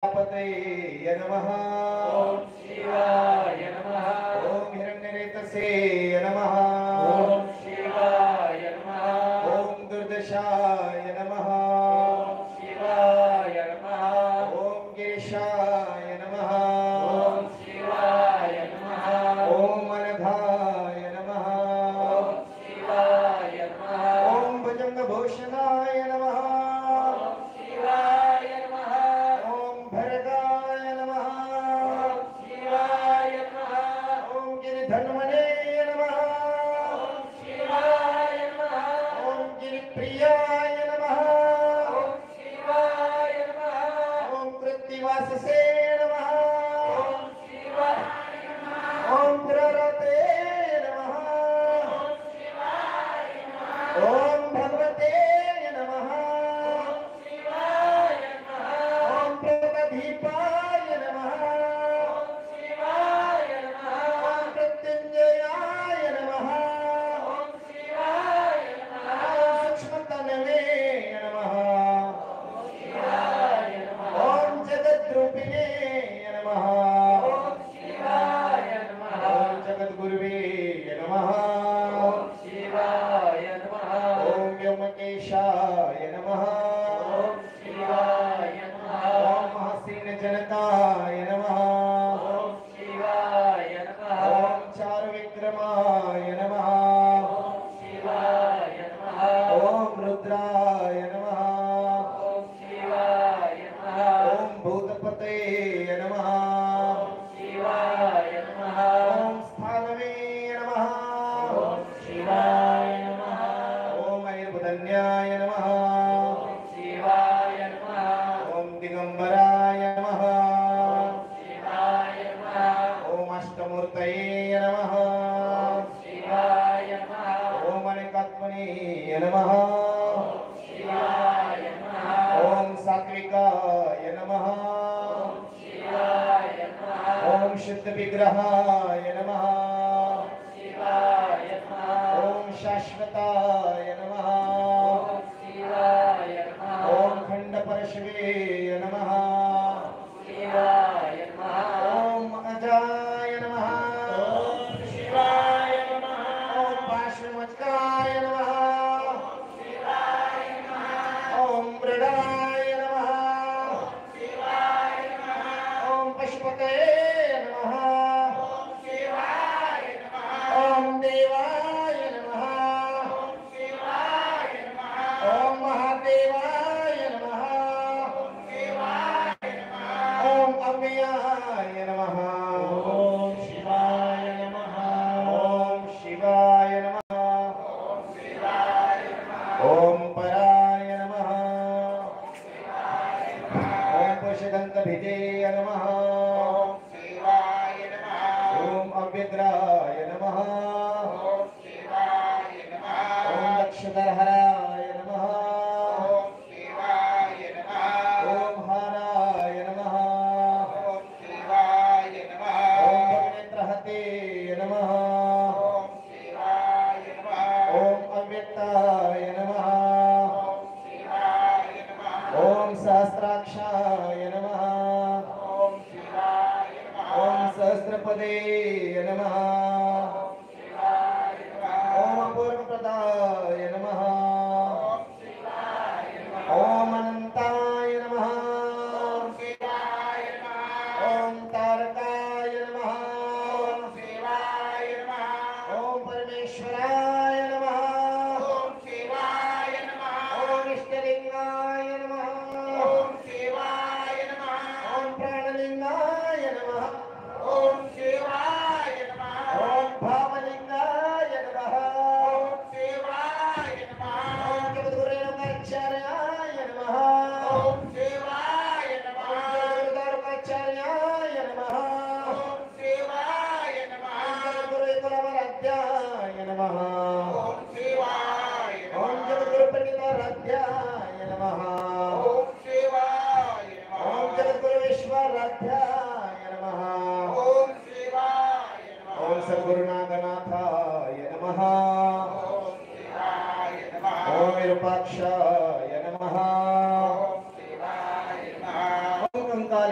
पतये नमः। ओम शिवाय नमः। ओम हिरण्यरेतसे नमः। ओम शिवाय नमः। ओम दुर्दशाय नमः। ओम शिवाय नमः। ओम गिरिशाय नमः। ओम शिवाय नमः। ओम अनघाय नमः। ओम शिवाय नमः। ओम भुजंगभूषणाय नमः। ओम शिवाय नमः। ओम भरगाय नमः। ओम शिवाय नमः। ओम गिरिधन्वने नमः। ओम शिवाय नमः। ओम गिरिप्रियाय नमः। ओम शिवाय नमः। ओम कृत्तिवाससे नमः। ओम शिवाय नमः। ओम पुररते नमः। ओम शिवाय नमः। ओम भगवते नमः। ओम शिवाय नमः। ओम प्रदीपाय नमः। ओम शिवाय नमः। ओम प्रत्यंजयाय नमः। ओम शिवाय नमः। ओम सूक्ष्मतनवे नमः। ओम शिवाय नमः। ओम जगद्रूपिणे नमः। ओम शिवाय नमः। ओम जगद्गुरुवे नमः। ओम शिवाय नमः। ओम व्योमकेशाय नमः। ओम शिवाय नमः। ओम महसीन जनकाय नमः। ओम शिवाय नमः। ओम चारुविक्रमाय नमः। ओम शिवाय नमः। ओम रुद्राय नमः। ओम शिवाय नमः। ओम भूतपते नमः। ओम शिवाय नमः। ओम स्थानवे नमः। ओम शिवाय नमः। ओम ऐर्बुधन्याय नमः। ओम शिवाय नमः। ओम दिगंबराय नमः। ओम शिवाय नमः। ओम अष्टमूर्तये नमः। ओम शिवाय नमः। ओम अनेकात्मने नमः। ओम शिवाय नमः। ओम सात्विकाय नमः। ओम शिवाय नमः। ओम शुद्ध विग्रहाय नमः। शिवाय नमः। ओम शाश्वताय नमः। ओम शिवाय नमः। ओम खंड परशवे नमः। शिवाय नमः। ओम अजाय नमः। ओम शिवाय नमः। ओम पार्श्वमचकाय नमः। शिवाय नमः। ओम मृडाय नमः। शिवाय नमः। ओम पशुपतये नमः। शिवाय नमः। ओम देवाय नमः। शिवाय नमः। ओम महादेवाय नमः। शिवाय नमः। ओम अव्ययाय नमः। ओम शिवाय नमः। ओम शिवाय नमः। ओम शिवाय नमः। ओम पराय नमः। ओम पुषदन्तभिदे नमः। ओम शिवाय नमः। ओम अव्यग्राय नमः। ओम शिवाय नमः। ओम लक्षधरहराय नमः। ओम शिवाय नमः। ओम हाराय नमः। ओम शिवाय नमः। ओम भगनेत्रहते नमः। ओम शिवाय नमः। ओम अव्यक्ताय नमः। ओम शिवाय नमः। ओम सहस्राक्षाय नमः। ओम शिवाय नमः। ओम सहस्रपदे नमः। ओम शिवाय नमः। ओम अपूर्वप्रदाय नमः। ओम शिवाय नमः। ओम अनंताय नमः। ओम शिवाय नमः। ओम तारकाय नमः। ओम शिवाय नमः। ओम परमेश्वराय नमः। ओम शिवाय नमः। ओम इष्टलिंगाय नमः। ओम शिवाय नमः। ओम प्राणलिंगाय नमः। ओम शिवाय नमः। ओम भावलिंगाय नमः। ओम शिवाय नमः। ओम जगद्गुरुनाथाचार्याय नमः। ओम शिवाय नमः। ओम जगद्गुरुनाथाचार्याय नमः। ओम शिवाय ओम नमः। जगद्गुरुकुलवराध्याय नमः। ओम शिवाय ओम नमः। जगद्गुरुपंडिताराध्याय नमः। ओम शिवाय ओम नमः। जगद्गुरुविश्वराध्याय